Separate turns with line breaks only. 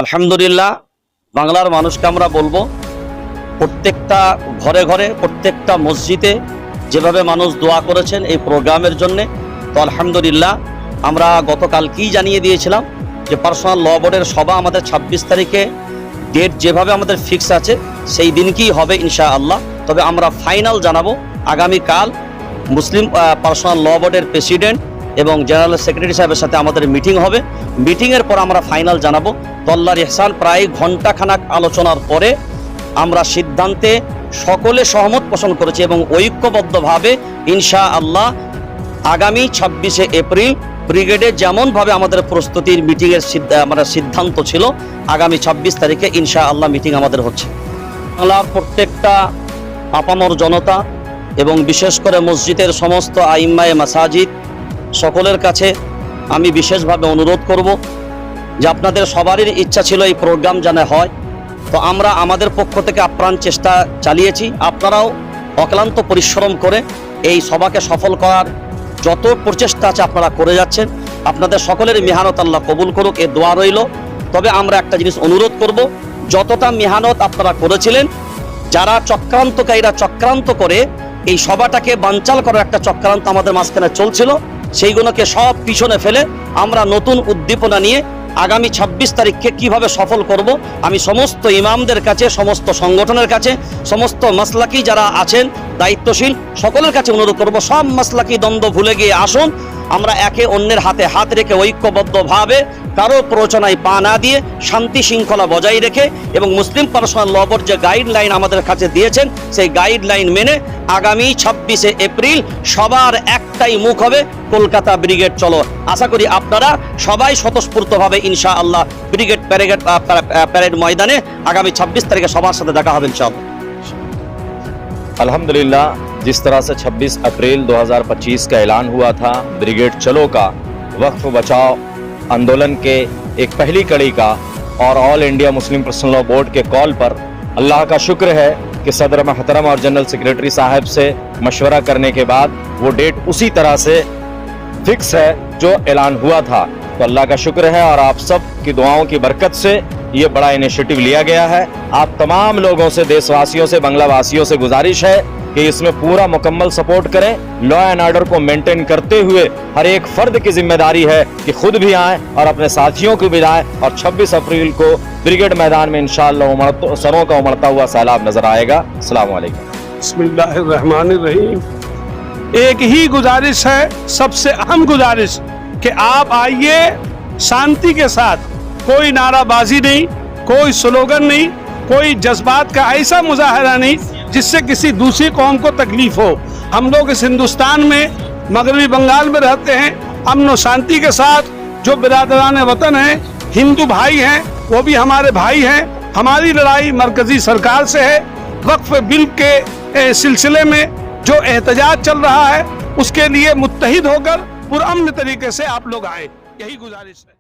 আলহামদুলিল্লাহ বাংলার মানুষকে আমরা বলবো প্রত্যেকটা ঘরে ঘরে প্রত্যেকটা মসজিদে যেভাবে মানুষ দোয়া করেছেন এই প্রোগ্রামের জন্য, তো আলহামদুলিল্লাহ আমরা গতকালকেই জানিয়ে দিয়েছিলাম যে পার্সোনাল ল বোর্ডের সভা আমাদের 26 তারিখে ডেট যেভাবে আমাদের ফিক্স আছে সেই দিনকেই হবে ইনশাআল্লাহ। তবে আমরা ফাইনাল জানাবো আগামীকাল। মুসলিম পার্সোনাল ল বোর্ডের প্রেসিডেন্ট এবং জেনারেল সেক্রেটারি সাহেবের সাথে আমাদের মিটিং হবে। মিটিংয়ের পর আমরা ফাইনাল জানাবো। তো আল্লাহর ইহসান প্রায় ঘণ্টাখানাক আলোচনার পরে আমরা সিদ্ধান্তে সকলে সহমত পোষণ করেছি এবং ঐক্যবদ্ধভাবে ইনশাআল্লাহ আগামী 26শে এপ্রিল ব্রিগেডে যেমনভাবে আমাদের প্রস্তুতির মিটিংয়ের সিদ্ধান্ত ছিল আগামী 26 তারিখে ইনশাআল্লাহ মিটিং আমাদের হচ্ছে। বাংলার প্রত্যেকটা আপামর জনতা এবং বিশেষ করে মসজিদের সমস্ত আইম্মায়ে মাসাজিদ সকলের কাছে আমি বিশেষভাবে অনুরোধ করব যে আপনাদের সবারই ইচ্ছা ছিল এই প্রোগ্রাম যেন হয়, তো আমরা আমাদের পক্ষ থেকে আপ্রাণ চেষ্টা চালিয়েছি। আপনারাও অক্লান্ত পরিশ্রম করে এই সভাকে সফল করার যত প্রচেষ্টা আছে আপনারা করে যাচ্ছেন। আপনাদের সকলের মেহনত আল্লাহ কবুল করুক, এ দোয়া রইল। তবে আমরা একটা জিনিস অনুরোধ করব, যতটা মেহনত আপনারা করেছিলেন, যারা চক্রান্তকারীরা চক্রান্ত করে এই সভাটাকে বানচাল করার একটা চক্রান্ত আমাদের মাঝখানে চলছিল, সেইগুলোকে সব পিছনে ফেলে আমরা নতুন উদ্দীপনা নিয়ে আগামী 26 তারিখকে কিভাবে সফল করব, আমি সমস্ত ইমামদের কাছে, সমস্ত সংগঠনের কাছে, সমস্ত মাসলাকি যারা আছেন দায়িত্বশীল সকলের কাছে অনুরোধ করব, সব মাসলাকি দ্বন্দ্ব ভুলে গিয়ে আসুন। আমরা একে অন্যের হাতে হাত রেখে ঐক্যবদ্ধভাবে কারো প্ররোচনায় পা না দিয়ে শান্তি শৃঙ্খলা বজায় রেখে এবং মুসলিম পার্সোনাল ল বোর্ড যে গাইডলাইন আমাদের কাছে দিয়েছেন সেই গাইডলাইন মেনে আগামী 26শে এপ্রিল সবার একটাই মুখ হবে কলকাতা ব্রিগেড চলো। আশা করি আপনারা সবাই স্বতঃস্ফূর্তভাবে ইনশাআল্লাহ ব্রিগেড প্যারেড ময়দানে আগামী 26 তারিখে সবার সাথে দেখা হবে ইনশাআল্লাহ।
अल्हम्दुलिल्लाह, जिस तरह से 26 अप्रैल 2025 का ऐलान हुआ था ब्रिगेड चलो का, वक्फ बचाओ आंदोलन के एक पहली कड़ी का, और all India Muslim personal law board के कॉल पर अल्लाह का शुक्र है कि सदर महतरम और जनरल सेक्रेटरी साहब से मशवरा करने के बाद वो डेट उसी तरह से फिक्स है जो ऐलान हुआ था। तो अल्लाह का शुक्र है और आप सब की दुआओं की बरकत से ये बड़ा इनिशिएटिव लिया गया है। आप तमाम लोगों से, देशवासियों से, बांग्लावासियों से गुजारिश है कि इसमें पूरा मुकम्मल सपोर्ट करें। लॉ एंड ऑर्डर को मेंटेन करते हुए हर एक फर्द की जिम्मेदारी है कि खुद भी आए और अपने साथियों को भी लाएं, और 26 अप्रैल को ब्रिगेड मैदान में इंशाअल्लाह सरों का उमड़ता हुआ सैलाब नजर आएगा। अस्सलाम वालेकुम।
बिस्मिल्लाहिर्रहमानिर्रहीम। एक ही गुजारिश है, सबसे अहम गुजारिश, कि आप आइए शांति के साथ, कोई नाराबाजी नहीं, कोई स्लोगन नहीं, कोई जज्बात का ऐसा मुजाहरा नहीं जिससे किसी दूसरी कौम को तकलीफ हो। हम लोग इस हिंदुस्तान में मगरबी बंगाल में रहते हैं, अमन और शांति के साथ। जो बिरादरान वतन हैं, हिंदू भाई हैं, वो भी हमारे भाई हैं। हमारी लड़ाई मरकजी सरकार से है। वक्फ बिल के सिलसिले में जो एहतजाज चल रहा है उसके लिए मुत्तहिद होकर पुरअमन तरीके से आप लोग आए, यही गुजारिश है।